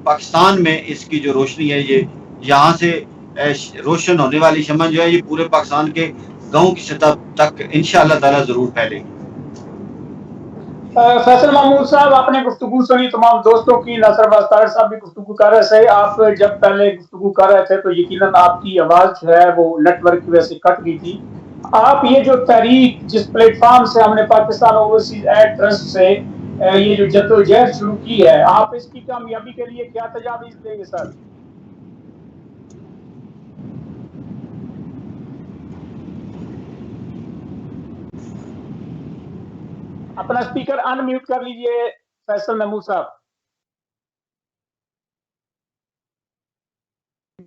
पाकिस्तान में इसकी जो रोशनी है, ये यहाँ से रोशन होने वाली शमा जो है ये पूरे पाकिस्तान के गाँव की सतह तक इंशाअल्लाह ताला जरूर फैलेगी। फैसल महमूद साहब, आपने गुफ्तगू सुनी तमाम दोस्तों की, नासिर अब्बास तारिक साहब भी गुफ्तगू कर रहे थे। आप जब पहले गुफ्तगू कर रहे थे तो यकीनन आपकी आवाज़ जो है वो नेटवर्क की वजह से कट गई थी। आप ये जो तहरीक जिस प्लेटफॉर्म से हमने पाकिस्तान ओवरसीज एड ट्रस्ट से ये जो जद्दोजहद शुरू की है, आप इसकी कामयाबी के लिए क्या तजावीज़ देंगे सर? अपना स्पीकर अनम्यूट कर लीजिए फैसल महमूद साहब।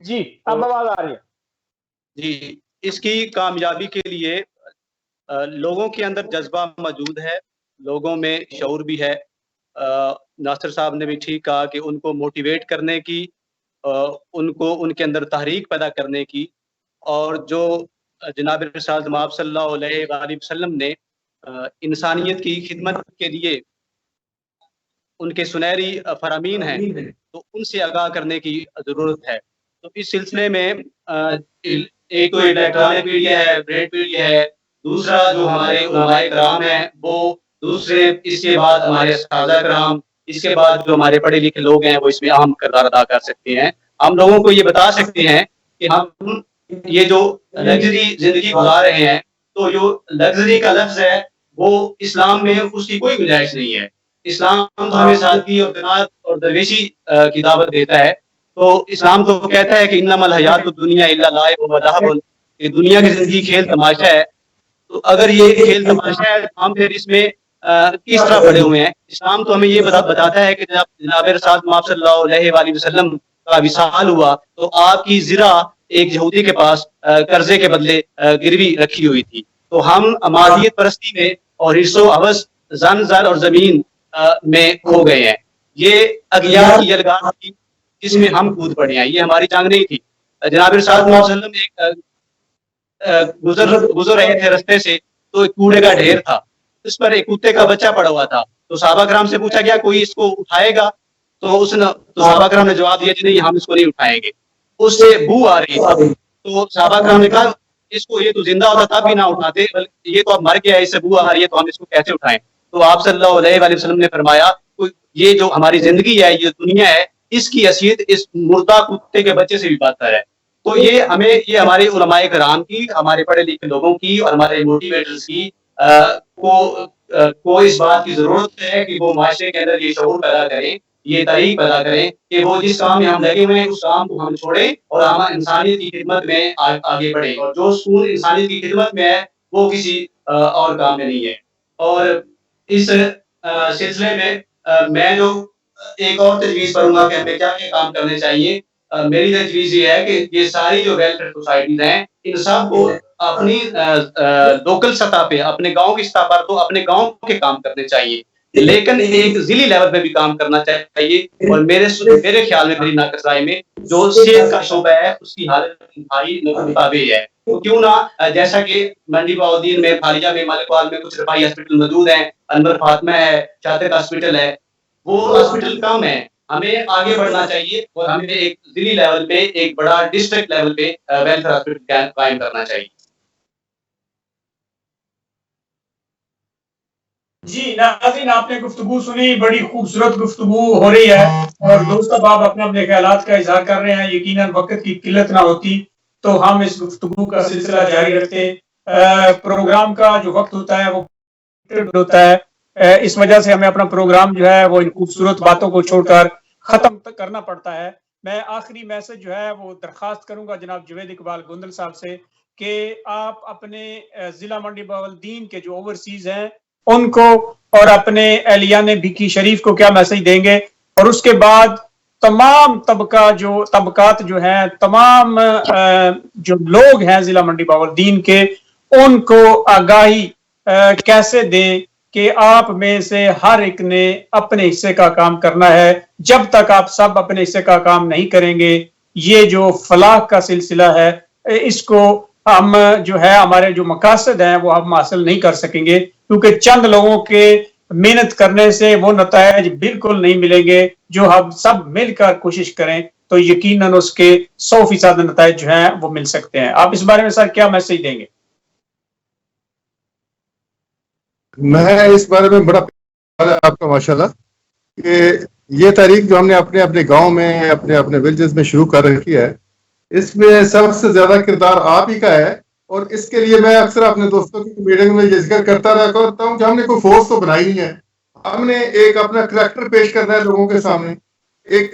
जी, अब आवाज आ रही है। जी, इसकी कामयाबी के लिए लोगों के अंदर जज्बा मौजूद है, लोगों में शऊर भी है। नासिर साहब ने भी ठीक कहा कि उनको मोटिवेट करने की, उनको उनके अंदर तहरीक पैदा करने की, और जो जनाब रसूल सल्लल्लाहु अलैहि वसल्लम ने इंसानियत की खिदमत के लिए उनके सुनहरी फरामीन हैं, तो उनसे आगाह करने की ज़रूरत है। तो इस सिलसिले में एक तो इलेक्ट्रॉनिक मीडिया है, प्रिंट मीडिया है, दूसरा जो हमारे उलमाए कराम हैं वो दूसरे, इसके बाद हमारे सादा कराम, इसके बाद जो हमारे पढ़े लिखे लोग हैं वो इसमें अहम किरदार अदा कर सकते हैं। हम लोगों को ये बता सकते हैं कि हम ये जो लग्जरी जिंदगी गुजार रहे हैं, तो जो लग्जरी का लफ्ज है वो इस्लाम में उसकी कोई गुंजाइश नहीं है। इस्लाम तो हमें सादगी और क़नाअत और दरवेशी की दावत देता है। तो इस्लाम तो कहता है कि इन्नमल हयातुद दुनिया इल्ला लाइब व लहव, कि दुनिया की जिंदगी खेल तमाशा है। तो अगर ये खेल तमाशा है, हम फिर इसमें किस तरह पड़े हुए हैं? इस्लाम तो हमें ये बताता है कि जब जनाब रसूल सल्लल्लाहु अलैहि वसल्लम का विसाल हुआ तो आपकी ज़िरा एक यहूदी के पास कर्जे के बदले गिरवी रखी हुई थी। तो हम मादियत परस्ती में और हिर्सो हवस, जन जर और जमीन में खो गए हैं। ये अगियार की यलगार थी जिसमें हम कूद पड़े हैं, ये हमारी जंग नहीं थी। जनाब रसूल सल्लल्लाहु अलैहि वसल्लम एक गुजर रहे थे रास्ते से, तो एक कूड़े का ढेर था, इस पर एक कुत्ते का बच्चा पड़ा हुआ था। तो सहाबा कराम से पूछा गया कोई इसको उठाएगा? तो सहाबा कराम ने जवाब दिया जी नहीं, हम इसको नहीं उठाएंगे, उससे बू आ रही थी। तो सहाबा कराम ने कहा इसको, ये तो जिंदा होता तब भी ना उठाते, ये तो अब मर गया है, इससे बू आ रही है, तो हम इसको कैसे उठाएं? तो आप सल्लल्लाहु अलैहि वसल्लम ने फरमाया ये जो हमारी जिंदगी है, ये दुनिया है, इसकी हैसियत इस मुर्दा कुत्ते के बच्चे से भी बदतर है। तो ये हमारे उलमाए कराम की, हमारे पढ़े लिखे लोगों की और हमारे मोटिवेटर्स की को इस बात की जरूरत है कि वो माशरे के अंदर ये शऊर पैदा करें, ये तरीक पैदा करें कि वो जिस काम में हम लगे हुए हैं उस काम को हम छोड़ें और हम इंसानियत की खिदमत में आगे बढ़े। और जो सुकून इंसानियत की खिदमत में है वो किसी और काम में नहीं है। और इस सिलसिले में मैं जो एक और तजवीज़ करूंगा कि हमें क्या क्या काम करने चाहिए। मेरी तजवीज़ ये है कि ये सारी जो वेलफेयर सोसाइटीज हैं, इन सब को अपनी लोकल सतह पे, अपने गांव की सतह पर तो अपने गांव के काम करने चाहिए, लेकिन एक जिली लेवल पे भी काम करना चाहिए। और मेरे ख्याल में, मेरी नाकसराय में, जो सेहत का शोबा है उसकी हालत इंतहाई मुताबिक है। तो क्यों ना, जैसा कि मंडी बहाउद्दीन में, फालिया में, मालिकवाल में कुछ रफाही हॉस्पिटल मौजूद हैं, अनवर फातिमा है, चातिक हॉस्पिटल है, वो हॉस्पिटल कम है, हमें आगे बढ़ना चाहिए और हमें एक जिली लेवल पे, एक बड़ा डिस्ट्रिक्ट लेवल पे वेलफेयर हॉस्पिटल कायम करना चाहिए। जी नाज़रीन, आपने गुफ्तगू सुनी, बड़ी खूबसूरत गुफ्तगू हो रही है और दोस्त अब अपने अपने ख्यालात का इजहार कर रहे हैं। यकीनन वक्त की किल्लत ना होती तो हम इस गुफ्तगू का सिलसिला जारी रखते। प्रोग्राम का जो वक्त होता है वो होता है, इस वजह से हमें अपना प्रोग्राम जो है वो इन खूबसूरत बातों को छोड़कर खत्म करना पड़ता है। मैं आखिरी मैसेज जो है वो दरखास्त करूंगा जनाब जवेद इकबाल गोंदल साहब से कि आप अपने जिला मंडी बहाउद्दीन के जो ओवरसीज हैं उनको और अपने एहलियाने भिक्की शरीफ को क्या मैसेज देंगे, और उसके बाद तमाम तबकात जो हैं, तमाम जो लोग हैं जिला मंडी बहाउद्दीन के, उनको आगाही कैसे दें कि आप में से हर एक ने अपने हिस्से का काम करना है। जब तक आप सब अपने हिस्से का काम नहीं करेंगे, ये जो फलाह का सिलसिला है, इसको हम जो है हमारे जो मकासद हैं वो हम हासिल नहीं कर सकेंगे, क्योंकि चंद लोगों के मेहनत करने से वो नतायज बिल्कुल नहीं मिलेंगे। जो हम सब मिलकर कोशिश करें तो यकीनन उसके 100% नतायज जो हैं वो मिल सकते हैं। आप इस बारे में सर क्या मैसेज देंगे? मैं इस बारे में बड़ा आपका माशाल्लाह कि ये तारीख जो हमने अपने अपने गांव में, अपने अपने विलेजेस में शुरू कर रखी है, इसमें सबसे ज्यादा किरदार आप ही का है। और इसके लिए मैं अक्सर अपने दोस्तों की मीटिंग में ये जिक्र करता रहता हूँ कि हमने कोई फोर्स तो बनाई नहीं है, हमने एक अपना करैक्टर पेश करना है लोगों के सामने, एक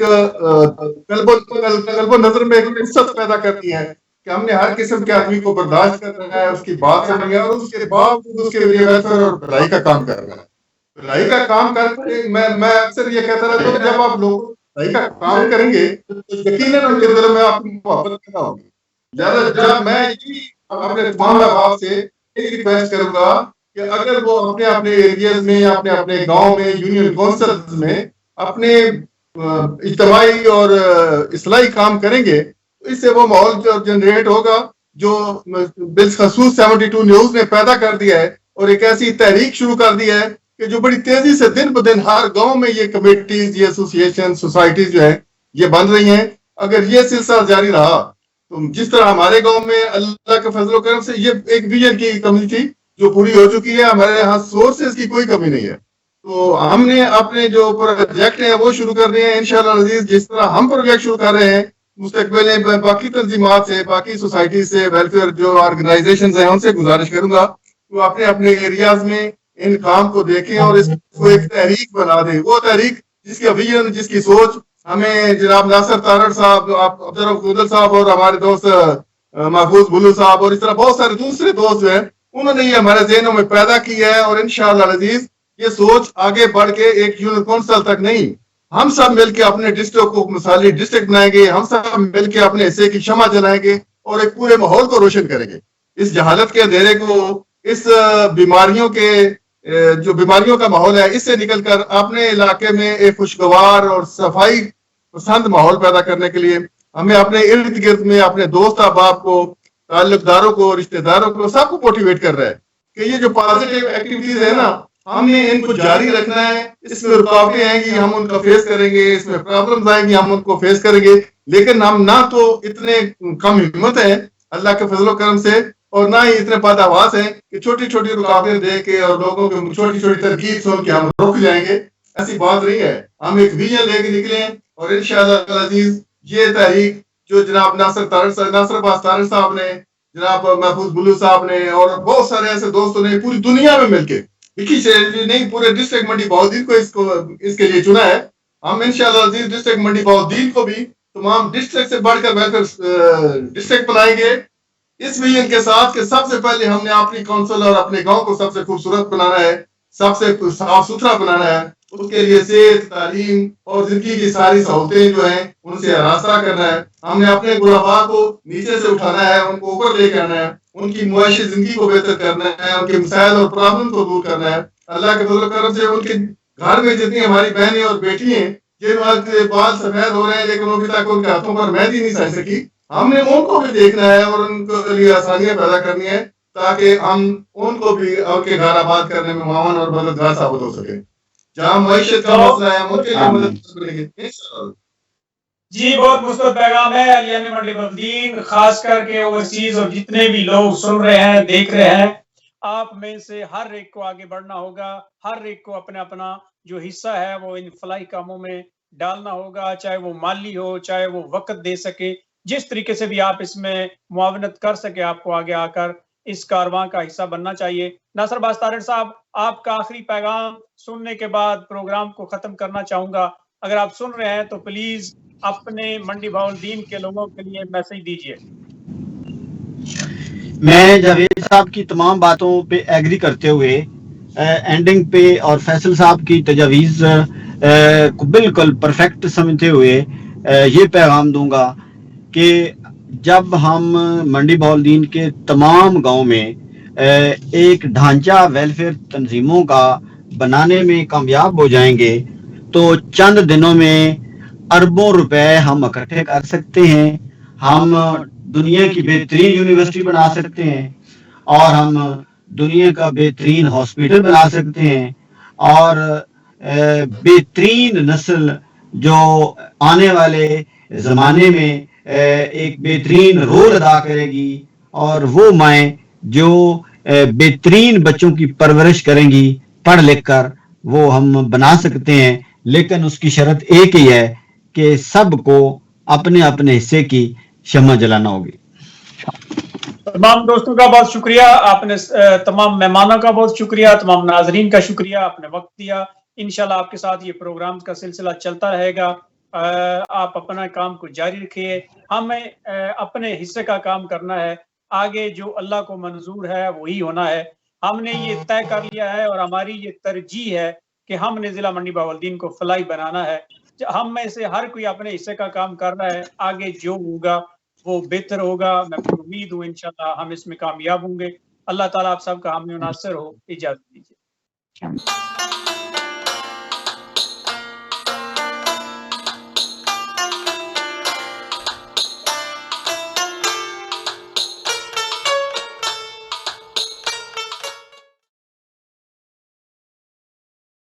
कल्बो नजर में एक इज्जत पैदा करनी है कि हमने हर किस्म के आदमी को बर्दाश्त करना है, उसकी बात सुननी है और उसके बावजूद उसके लिए वेलफेयर और भलाई का काम करना है। भलाई का काम करके मैं अक्सर ये कहता रहता हूँ कि जब आप लोग भलाई का काम करेंगे तो यकीनन उनके दिल में आपकी मोहब्बत पैदा होगी। जब मैं अपने तमाम अहबाब से एक रिक्वेस्ट करूंगा कि अगर वो अपने अपने एरियाज में या अपने अपने गांव में, यूनियन काउंसिल में अपने इज्तिमाई और इस्लाही काम करेंगे, तो इससे वो माहौल जो जनरेट होगा जो बिलखसूस 72 न्यूज ने पैदा कर दिया है और एक ऐसी तहरीक शुरू कर दी है कि जो बड़ी तेजी से दिन ब दिन हर गांव में ये कमेटीज, ये एसोसिएशन, सोसाइटीज जो है ये बन रही हैं। अगर ये सिलसिला जारी रहा तो जिस तरह हमारे गांव में अल्लाह के फजल और करम से ये एक विजन की कमी थी जो पूरी हो चुकी है, हमारे यहाँ सोर्सेज की कोई कमी नहीं है। तो हमने अपने जो प्रोजेक्ट है वो शुरू कर रहे हैं इंशाअल्लाह अजीज। जिस तरह हम प्रोजेक्ट शुरू कर रहे हैं, मुस्तकबिल में बाकी तंजीमात से, बाकी सोसाइटी से, वेलफेयर जो ऑर्गेनाइजेशन है उनसे गुजारिश करूंगा तो अपने अपने एरियाज में इन काम को देखें और इसको एक तहरीक बना दें। वो तहरीक जिसका विजन, जिसकी सोच हमें जनाब नासिर तारड़ साहब, आप अब्दुल गोदल साहब और हमारे दोस्त महफूज बुलू साहब और इस तरह बहुत सारे दूसरे दोस्त जो हैं उन्होंने ये हमारे ज़हनों में पैदा की है। और इंशाअल्लाह अजीज ये सोच आगे बढ़ के एक यूनियन काउंसिल तक नहीं, हम सब मिलकर अपने डिस्ट्रिक्ट को मिसाली डिस्ट्रिक्ट बनाएंगे, हम सब मिलकर अपने हिस्से की क्षमा जलाएंगे और एक पूरे माहौल को रोशन करेंगे। इस जहालत के अंधेरे को, इस बीमारियों के जो बीमारियों का माहौल है, इससे निकलकर अपने इलाके में एक खुशगवार और सफाई पसंद माहौल पैदा करने के लिए हमें अपने इर्द गिर्द में अपने दोस्त अहबाब को, ताल्लुकदारों को, रिश्तेदारों को, सबको मोटिवेट कर रहा है کہ یہ جو پازیٹیو ایکٹیویٹیز ہے نا ہم نے ان کو جاری رکھنا ہے. اس میں رکاوٹیں آئیں گی ہم ان کا فیس کریں گے, اس میں پرابلمز آئیں گی ہم ان کو فیس کریں گے, لیکن ہم نہ تو اتنے کم ہمت ہیں اللہ کے فضل و کرم سے اور نہ ہی اتنے پاداواز ہیں کہ چھوٹی چھوٹی رکاوٹیں دے کے اور لوگوں کی چھوٹی چھوٹی ترغیب سن کے ہم رک جائیں گے. ایسی بات نہیں ہے. ہم ایک ویژن لے کے نکلے ہیں اور انشاءاللہ العزیز یہ تحریک جو جناب ناصر عباس طارق صاحب نے, جناب محفوظ بلو صاحب نے اور بہت سارے ایسے دوستوں نے پوری دنیا میں مل کے وکی شہر نہیں پورے ڈسٹرکٹ منڈی بہودین کو اس کے لیے چنا ہے. ہم انشاءاللہ عزیز ڈسٹرکٹ منڈی بہودین کو بھی تمام ڈسٹرکٹ سے بڑھ کر ویلفیئر ڈسٹرکٹ بنائیں گے اس ویژن کے ساتھ کہ سب سے پہلے ہم نے اپنی کونسل اور اپنے گاؤں کو سب سے خوبصورت بنانا ہے, سب سے صاف ستھرا بنانا ہے. اس کے لیے صحت, تعلیم اور زندگی کی ساری سہولتیں جو ہیں ان سے آراستہ کرنا ہے. ہم نے اپنے غربا کو نیچے سے اٹھانا ہے, ان کو اوپر لے کے آنا ہے, ان کی معاشی زندگی کو بہتر کرنا ہے, ان کے مسائل اور پرابلم کو دور کرنا ہے. اللہ کے فضل و کرم سے ان کے گھر میں جتنی ہماری بہنیں اور بیٹی ہیں جن کے بال سفید ہو رہے ہیں لیکن ابھی تک ان کے ہاتھوں پر مہندی نہیں سج سکی, ہم نے ان کو بھی دیکھنا ہے اور ان کے لیے آسانیاں پیدا کرنی ہے تاکہ ہم ان کو بھی ان کے گھر آباد کرنے میں معاون اور مددگار ثابت ہو سکے. جہاں معیشت کا مسئلہ ہے ہم ان کے لیے مدد کریں گے انشاءاللہ. جی بہت مثبت پیغام ہے علیہ منڈی بہودین, خاص کر کے اوورسیز اور جتنے بھی لوگ سن رہے ہیں دیکھ رہے ہیں, آپ میں سے ہر ایک کو آگے بڑھنا ہوگا, ہر ایک کو اپنا اپنا جو حصہ ہے وہ ان فلاحی کاموں میں ڈالنا ہوگا, چاہے وہ مالی ہو چاہے وہ وقت دے سکے, جس طریقے سے بھی آپ اس میں معاونت کر سکے آپ کو آگے آ کر اس کارواں کا حصہ بننا چاہیے. ناصر عباس طارق صاحب, آپ کا آخری پیغام سننے کے بعد پروگرام کو ختم کرنا چاہوں گا. اگر آپ سن رہے ہیں تو پلیز اپنے منڈی بہودین کے لوگوں کے لیے میسج دیجیے. میں جاوید صاحب کی تمام باتوں پہ ایگری کرتے ہوئے اینڈنگ پہ اور فیصل صاحب کی تجاویز کو بالکل پرفیکٹ سمجھتے ہوئے یہ پیغام دوں گا کہ جب ہم منڈی بہودین کے تمام گاؤں میں ایک ڈھانچہ ویلفیئر تنظیموں کا بنانے میں کامیاب ہو جائیں گے تو چند دنوں میں اربوں روپے ہم اکٹھے کر سکتے ہیں. ہم دنیا کی بہترین یونیورسٹی بنا سکتے ہیں اور ہم دنیا کا بہترین ہاسپٹل بنا سکتے ہیں اور بہترین نسل جو آنے والے زمانے میں ایک بہترین رول ادا کرے گی اور وہ مائیں جو بہترین بچوں کی پرورش کریں گی پڑھ لکھ کر, وہ ہم بنا سکتے ہیں. لیکن اس کی شرط ایک ہی ہے کہ سب کو اپنے اپنے حصے کی شمع جلانا ہوگی. تمام دوستوں کا بہت شکریہ, آپ نے تمام مہمانوں کا بہت شکریہ, تمام ناظرین کا شکریہ, آپ نے وقت دیا. انشاءاللہ آپ کے ساتھ یہ پروگرام کا سلسلہ چلتا رہے گا. آپ اپنا کام کو جاری رکھیے, ہمیں اپنے حصے کا کام کرنا ہے, آگے جو اللہ کو منظور ہے وہی ہونا ہے. ہم نے یہ طے کر لیا ہے اور ہماری یہ ترجیح ہے کہ ہم نے ضلع منڈی بہودین کو فلاحی بنانا ہے. ہم میں سے ہر کوئی اپنے حصے کا کام کر رہا ہے, آگے جو ہوگا وہ بہتر ہوگا. میں پوری امید ہوں انشاءاللہ ہم اس میں کامیاب ہوں گے. اللہ تعالیٰ آپ سب کا حامی و ناصر ہو. اجازت دیجیے.